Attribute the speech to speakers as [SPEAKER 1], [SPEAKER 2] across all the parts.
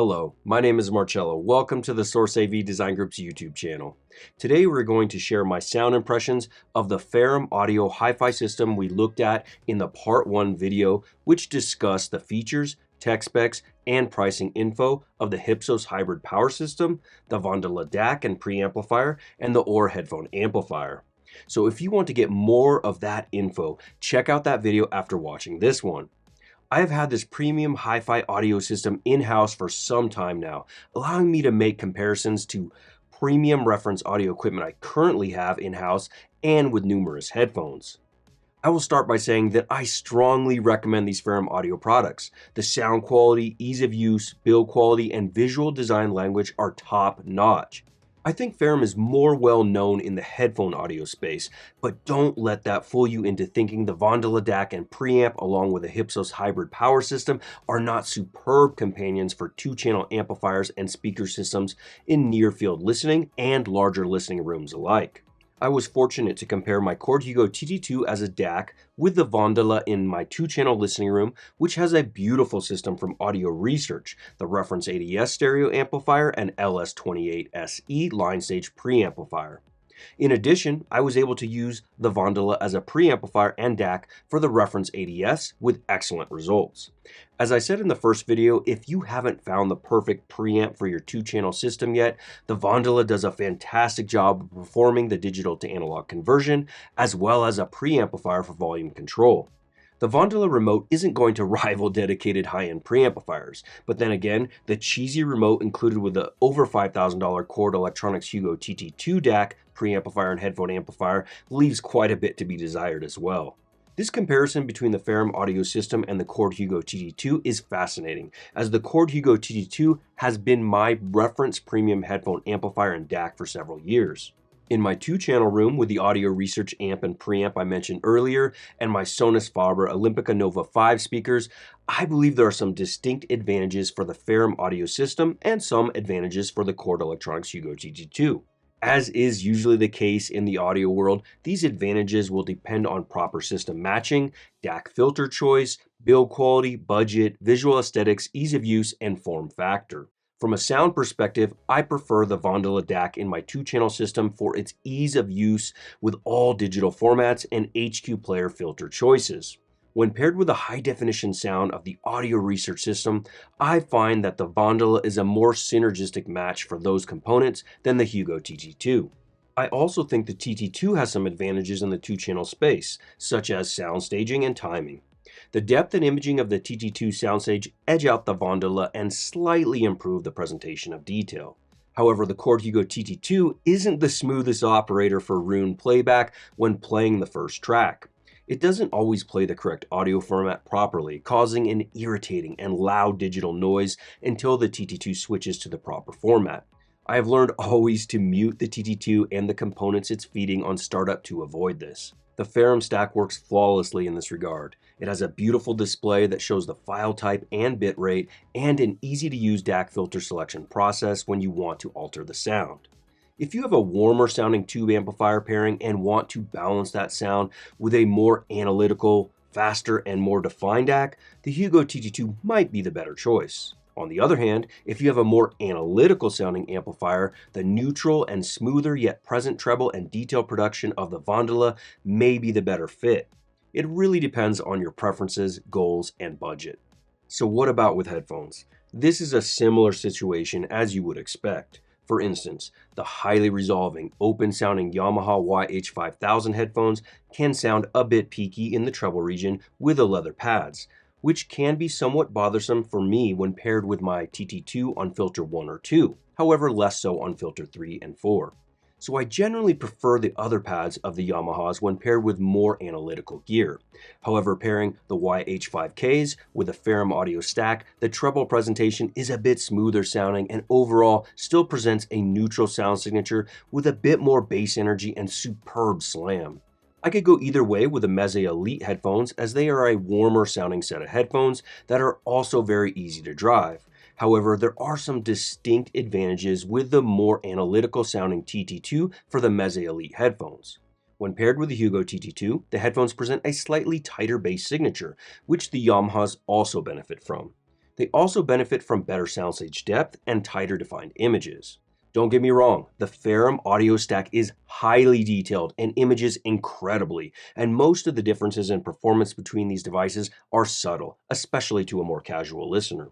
[SPEAKER 1] Hello, my name is Marcello. Welcome to the Source AV Design Group's YouTube channel. Today we're going to share my sound impressions of the Ferrum Audio Hi-Fi system we looked at in the Part 1 video, which discussed the features, tech specs, and pricing info of the Hypsos Hybrid Power System, the Wandla DAC and preamplifier, and the OOR headphone amplifier. So if you want to get more of that info, check out that video after watching this one. I have had this premium hi-fi audio system in-house for some time now, allowing me to make comparisons to premium reference audio equipment I currently have in-house and with numerous headphones. I will start by saying that I strongly recommend these Ferrum audio products. The sound quality, ease of use, build quality, and visual design language are top-notch. I think Ferrum is more well known in the headphone audio space, but don't let that fool you into thinking the Wandla DAC and preamp along with the Hypsos Hybrid Power System are not superb companions for two-channel amplifiers and speaker systems in near-field listening and larger listening rooms alike. I was fortunate to compare my Chord Hugo TT2 as a DAC with the Wandla in my two-channel listening room, which has a beautiful system from Audio Research, the Reference 80S stereo amplifier and LS28SE line stage preamplifier. In addition, I was able to use the Wandla as a preamplifier and DAC for the Reference 80S with excellent results. As I said in the first video, if you haven't found the perfect preamp for your two-channel system yet, the Wandla does a fantastic job of performing the digital to analog conversion, as well as a preamplifier for volume control. The Wandla remote isn't going to rival dedicated high-end preamplifiers, but then again, the cheesy remote included with the over $5,000 Chord Electronics Hugo TT2 DAC preamplifier and headphone amplifier leaves quite a bit to be desired as well. This comparison between the Ferrum audio system and the Chord Hugo TT2 is fascinating, as the Chord Hugo TT2 has been my reference premium headphone amplifier and DAC for several years. In my two-channel room with the Audio Research amp and preamp I mentioned earlier, and my Sonus Faber Olympica Nova 5 speakers, I believe there are some distinct advantages for the Ferrum audio system and some advantages for the Chord Electronics Hugo TT2. As is usually the case in the audio world, these advantages will depend on proper system matching, DAC filter choice, build quality, budget, visual aesthetics, ease of use, and form factor. From a sound perspective, I prefer the Wandla DAC in my two-channel system for its ease of use with all digital formats and HQ player filter choices. When paired with the high-definition sound of the Audio Research system, I find that the Wandla is a more synergistic match for those components than the Hugo TT2. I also think the TT2 has some advantages in the two-channel space, such as sound staging and timing. The depth and imaging of the TT2 soundstage edge out the Wandla and slightly improve the presentation of detail. However, the Chord Hugo TT2 isn't the smoothest operator for Roon playback when playing the first track. It doesn't always play the correct audio format properly, causing an irritating and loud digital noise until the TT2 switches to the proper format. I have learned always to mute the TT2 and the components it's feeding on startup to avoid this. The Ferrum stack works flawlessly in this regard. It has a beautiful display that shows the file type and bitrate, and an easy-to-use DAC filter selection process when you want to alter the sound. If you have a warmer sounding tube amplifier pairing and want to balance that sound with a more analytical, faster, and more defined DAC, the Hugo TT2 might be the better choice. On the other hand, if you have a more analytical sounding amplifier, the neutral and smoother yet present treble and detail production of the Wandla may be the better fit. It really depends on your preferences, goals, and budget. So what about with headphones? This is a similar situation as you would expect. For instance, the highly resolving, open-sounding Yamaha YH5000 headphones can sound a bit peaky in the treble region with the leather pads, which can be somewhat bothersome for me when paired with my TT2 on filter 1 or 2, however less so on filter 3 and 4. So I generally prefer the other pads of the Yamahas when paired with more analytical gear. However, pairing the YH5Ks with the Ferrum audio stack, the treble presentation is a bit smoother sounding and overall still presents a neutral sound signature with a bit more bass energy and superb slam. I could go either way with the Meze Elite headphones, as they are a warmer sounding set of headphones that are also very easy to drive. However, there are some distinct advantages with the more analytical sounding TT2 for the Meze Elite headphones. When paired with the Hugo TT2, the headphones present a slightly tighter bass signature, which the Yamahas also benefit from. They also benefit from better soundstage depth and tighter defined images. Don't get me wrong, the Ferrum audio stack is highly detailed and images incredibly, and most of the differences in performance between these devices are subtle, especially to a more casual listener.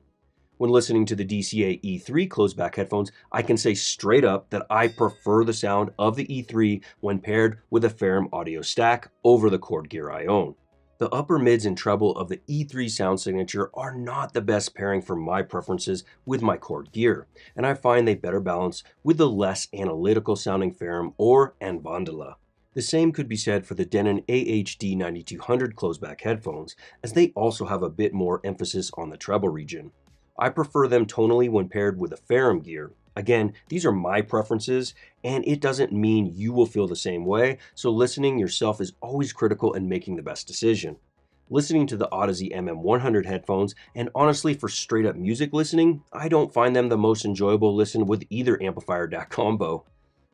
[SPEAKER 1] When listening to the DCA E3 closed-back headphones, I can say straight up that I prefer the sound of the E3 when paired with a Ferrum audio stack over the cord gear I own. The upper mids and treble of the E3 sound signature are not the best pairing for my preferences with my cord gear, and I find they better balance with the less analytical sounding Ferrum OOR and Wandla. The same could be said for the Denon AHD 9200 closed-back headphones, as they also have a bit more emphasis on the treble region. I prefer them tonally when paired with a Ferrum gear. Again, these are my preferences, and it doesn't mean you will feel the same way, so listening yourself is always critical in making the best decision. Listening to the Odyssey MM100 headphones, and honestly for straight up music listening, I don't find them the most enjoyable listen with either amplifier DAC combo.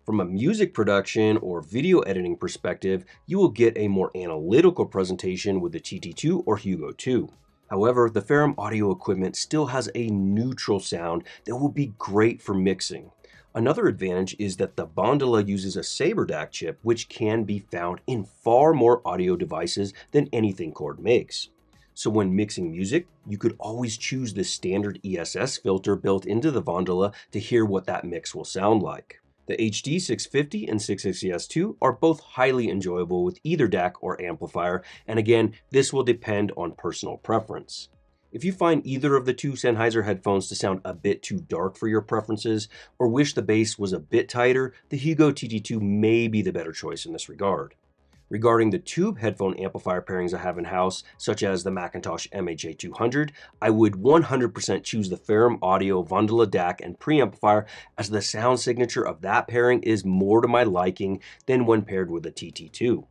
[SPEAKER 1] From a music production or video editing perspective, you will get a more analytical presentation with the TT2 or Hugo 2. However, the Ferrum audio equipment still has a neutral sound that will be great for mixing. Another advantage is that the Wandla uses a Sabre DAC chip, which can be found in far more audio devices than anything Cord makes. So when mixing music, you could always choose the standard ESS filter built into the Wandla to hear what that mix will sound like. The HD 650 and 660S2 are both highly enjoyable with either DAC or amplifier, and again, this will depend on personal preference. If you find either of the two Sennheiser headphones to sound a bit too dark for your preferences, or wish the bass was a bit tighter, the Hugo TT2 may be the better choice in this regard. Regarding the tube headphone amplifier pairings I have in-house, such as the Macintosh MHA200, I would 100% choose the Ferrum Audio Wandla DAC and preamplifier, as the sound signature of that pairing is more to my liking than when paired with a TT2.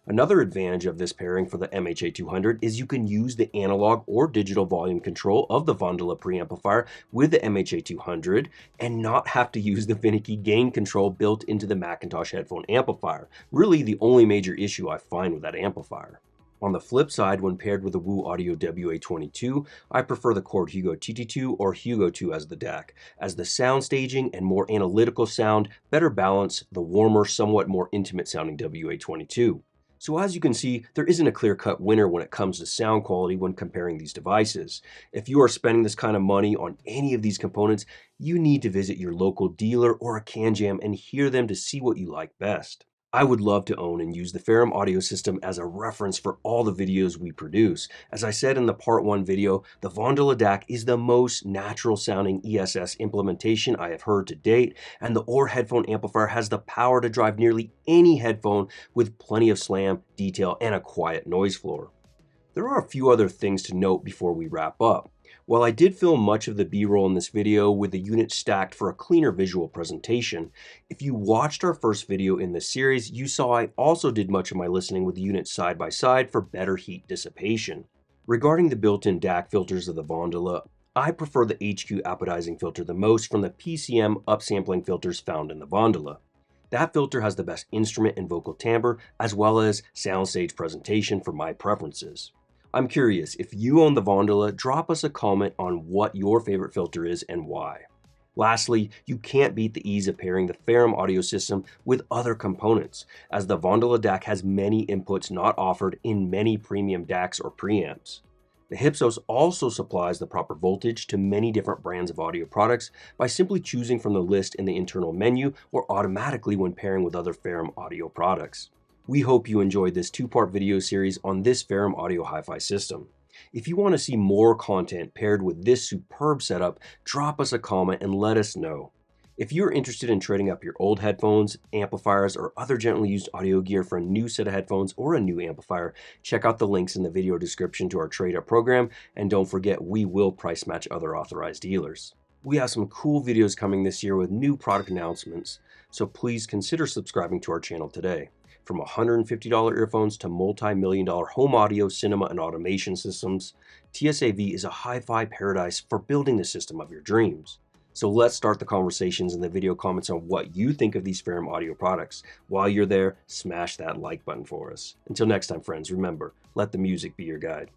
[SPEAKER 1] Another advantage of this pairing for the MHA200 is you can use the analog or digital volume control of the Wandla preamplifier with the MHA200 and not have to use the finicky gain control built into the Macintosh headphone amplifier, really the only major issue I find with that amplifier. On the flip side, when paired with the Woo Audio WA22, I prefer the Cord Hugo TT2 or Hugo 2 as the DAC, as the sound staging and more analytical sound better balance the warmer, somewhat more intimate sounding WA22. So as you can see, there isn't a clear-cut winner when it comes to sound quality when comparing these devices. If you are spending this kind of money on any of these components, you need to visit your local dealer or a can jam and hear them to see what you like best. I would love to own and use the Ferrum audio system as a reference for all the videos we produce. As I said in the part 1 video, the Wandla DAC is the most natural sounding ESS implementation I have heard to date, and the OOR headphone amplifier has the power to drive nearly any headphone with plenty of slam, detail, and a quiet noise floor. There are a few other things to note before we wrap up. While I did film much of the B-roll in this video with the unit stacked for a cleaner visual presentation, if you watched our first video in this series, you saw I also did much of my listening with the units side by side for better heat dissipation. Regarding the built-in DAC filters of the Wandla, I prefer the HQ apodizing filter the most from the PCM upsampling filters found in the Wandla. That filter has the best instrument and vocal timbre, as well as soundstage presentation for my preferences. I'm curious, if you own the Wandla, drop us a comment on what your favorite filter is and why. Lastly, you can't beat the ease of pairing the Ferrum audio system with other components, as the Wandla DAC has many inputs not offered in many premium DACs or preamps. The Hypsos also supplies the proper voltage to many different brands of audio products by simply choosing from the list in the internal menu or automatically when pairing with other Ferrum audio products. We hope you enjoyed this 2-part video series on this Ferrum audio hi-fi system. If you want to see more content paired with this superb setup, drop us a comment and let us know. If you're interested in trading up your old headphones, amplifiers, or other gently used audio gear for a new set of headphones or a new amplifier, check out the links in the video description to our trade-up program, and don't forget we will price match other authorized dealers. We have some cool videos coming this year with new product announcements, so please consider subscribing to our channel today. From $150 earphones to multi-million-dollar home audio, cinema, and automation systems, TSAV is a hi-fi paradise for building the system of your dreams. So let's start the conversations in the video comments on what you think of these Ferrum audio products. While you're there, smash that like button for us. Until next time, friends, remember, let the music be your guide.